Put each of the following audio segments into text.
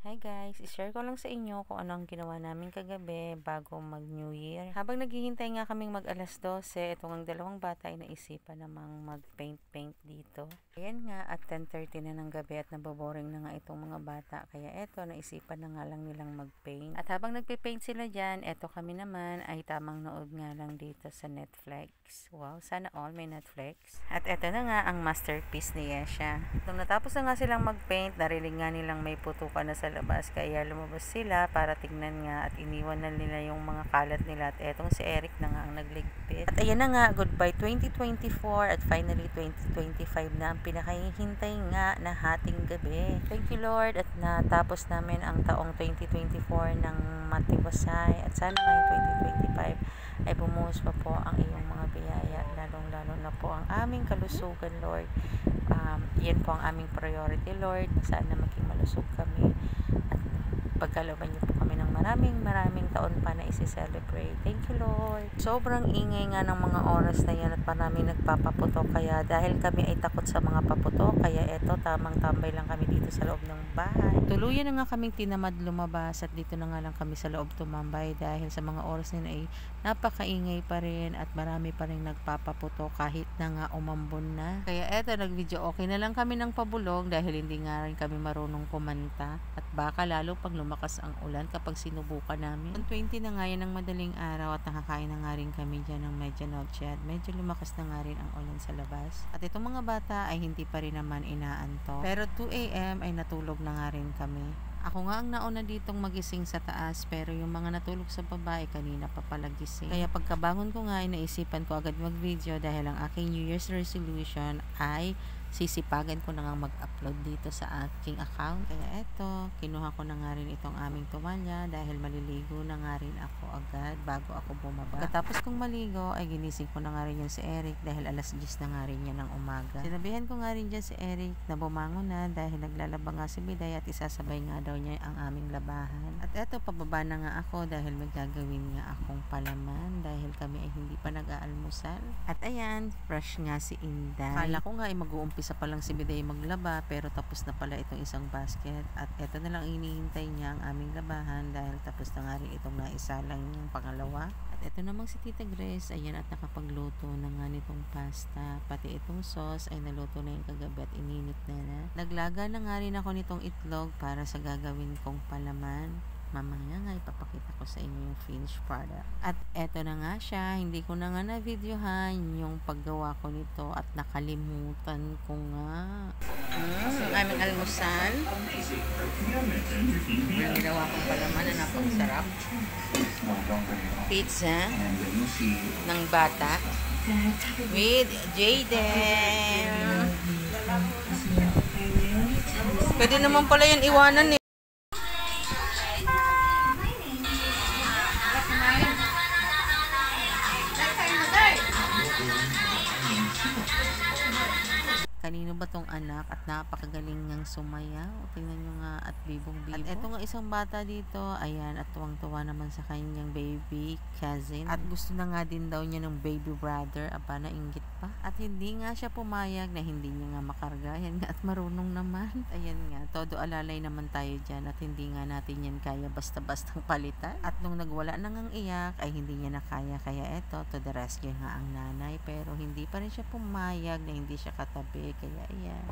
Hi guys, i-share ko lang sa inyo kung ano ang ginawa namin kagabi bago mag New Year. Habang naghihintay nga kaming mag alas 12, itong ang dalawang bata ay naisipan namang mag-paint dito. Ayan nga at 10:30 na ng gabi at naboboring na nga itong mga bata. Kaya eto, naisipan na nga lang nilang mag-paint. At habang nagpe-paint sila dyan, eto kami naman ay tamang nood nga lang dito sa Netflix. Wow, sana all may Netflix. At eto na nga ang masterpiece ni Yesha. Nung natapos na nga silang mag-paint, narinig nga nilang may putukan na sa labas, kaya lumabas sila para tignan nga at iniwan na nila yung mga kalat nila at etong si Eric na nga ang nagligpit. At ayan na nga, goodbye 2024 at finally 2025 na ang pinakahihintay nga na hating gabi. Thank you Lord at natapos namin ang taong 2024 ng matiwasay at sana ngayong 2025 ay bumuhos pa po ang iyong mga biyaya, lalong-lalo na po ang aming kalusugan Lord. Yan po ang aming priority Lord, na sana maging malusog kami at pagkalooban niyo po kami ng maraming taon pa na isi-celebrate. Thank you Lord. Sobrang ingay nga ng mga oras na yan at maraming nagpapaputok, kaya dahil kami ay takot sa mga paputok, kaya eto tamang tambay lang kami dito sa loob ng bahay. Tuluyan na nga kaming tinamad lumabas at dito na nga lang kami sa loob tumambay dahil sa mga oras na ay napakaingay pa rin at marami pa rin nagpapaputok kahit na nga umambon na. Kaya eto, nag-video okay na lang kami ng pabulong dahil hindi nga rin kami marunong kumanta at baka lalo pag lumakas ang ulan kapag sinubukan namin. 20 na nga yan ng madaling araw at nakakain na nga rin kami dyan ng medianoche at medyo lumakas na nga rin ang ulan sa labas. At itong mga bata ay hindi pa rin naman inaantok. Pero 2 AM ay natulog na nga rin kami. Ako nga ang nauna ditong magising sa taas pero yung mga natulog sa baba ay kanina pa pala gising. Kaya pagkabangon ko nga ay naisipan ko agad mag-video dahil ang aking New Year's resolution ay sisipagan ko na nga mag-upload dito sa aking account. Kaya eto, kinuha ko na nga rin itong aming tumalya dahil maliligo na nga rin ako agad bago ako bumaba. Pagkatapos kong maligo ay ginising ko na nga rin yan si Eric dahil alas 10 na nga rin yan ng umaga. Sinabihan ko nga rin dyan si Eric na bumangon na dahil naglalaba nga si Biday at isasabay nga daw niya ang aming labahan. At eto, pababa na nga ako dahil may gagawin nga akong palaman dahil kami ay hindi pa nag-aalmusal. At ayan, fresh nga si Inday. Kala ko nga ay mag-uumpisa pa lang si Biday maglaba pero tapos na pala itong isang basket at eto na lang inihintay niya ang aming labahan dahil tapos na nga rin itong naisalang yung pangalawa. At eto namang si Tita Grace, ayan at nakapagluto na nga nitong pasta. Pati itong sauce ay naluto na yung kagabi at ininit na. Naglaga na nga rin ako nitong itlog para sa gagawin kong palaman. Mamaya nga ipapakita ko sa inyo yung finished product. At eto na nga siya, hindi ko na nga na-videohan yung paggawa ko nito at nakalimutan ko nga. Aming almusal. Ang ginawa kong palaman na napang-sarap. Pizza ng bata with Jaden. Pwede naman pala yan iwanan eh. Kanino ba tong anak at napakagaling niyang sumayaw. Tingnan nyo nga at bibong-bibo. At eto nga isang bata dito, ayan, at tuwang-tuwa naman sa kanyang baby cousin. At gusto na nga din daw niya ng baby brother. Aba, nainggit pa. At hindi nga siya pumayag na hindi niya nga makarga. Ayan nga, at marunong naman. Ayan nga, todo alalay naman tayo dyan at hindi nga natin yan kaya basta-bastang palitan. At nung nagwala na ngang iyak, ay hindi niya na kaya. Kaya eto, to the rescue nga ang nanay. Pero hindi pa rin siya pumayag na hindi siya katabi. Kaya ayan,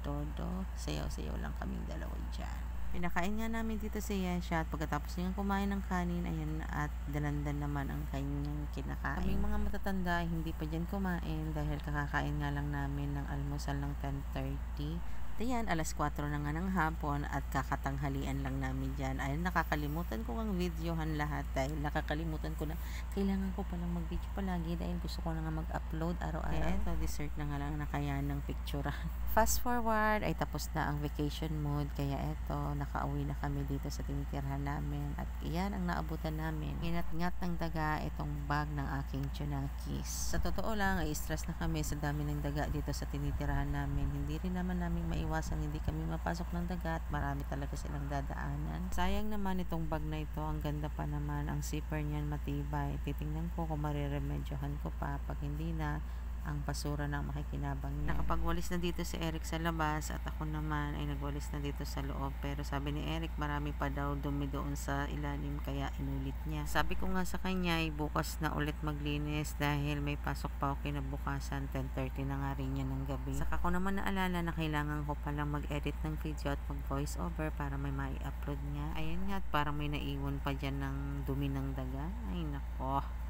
todo sayaw-sayaw lang kaming dalawa dyan. Pinakain nga namin dito si Yesha at pagkatapos niyang kumain ng kanin, ayan, at dalandan naman ang kanyang kinakain. Kaming mga matatanda hindi pa dyan kumain dahil kakakain nga lang namin ng almusal ng 10:30. Ayan, alas 4 na nga ng hapon at kakatanghalian lang namin dyan. Ayun, nakakalimutan ko ang videohan lahat dahil nakakalimutan ko na kailangan ko palang mag-video palagi dahil gusto ko na nga mag-upload araw-araw. Kaya eto, dessert na nga lang na kaya ng picturean. Fast forward, ay tapos na ang vacation mode. Kaya eto, nakauwi na kami dito sa tinitirhan namin. At iyan ang naabutan namin. Ingat-ngat ng daga itong bag ng aking chunakis. Sa totoo lang, ay stress na kami sa dami ng daga dito sa tinitirahan namin. Hindi rin naman namin maiwasan hindi kami mapasok ng daga at marami talaga silang dadaanan. Sayang naman itong bag na ito. Ang ganda pa naman. Ang zipper niyan matibay. Titingnan ko kung mariremedyohan ko pa. Pag hindi na, ang basura ng makikinabang niya. Nakapagwalis na dito si Eric sa labas at ako naman ay nagwalis na dito sa loob, pero sabi ni Eric marami pa daw dumi doon sa ilalim kaya inulit niya. Sabi ko nga sa kanya ay bukas na ulit maglinis dahil may pasok pa ako kinabukasan, 10:30 na nga rin yan ng gabi. Saka ko naman naalala na kailangan ko palang mag-edit ng video at mag voice over para may mai-upload nga. Ayan nga, at parang may naiwan pa dyan ng dumi ng daga. Ay nako.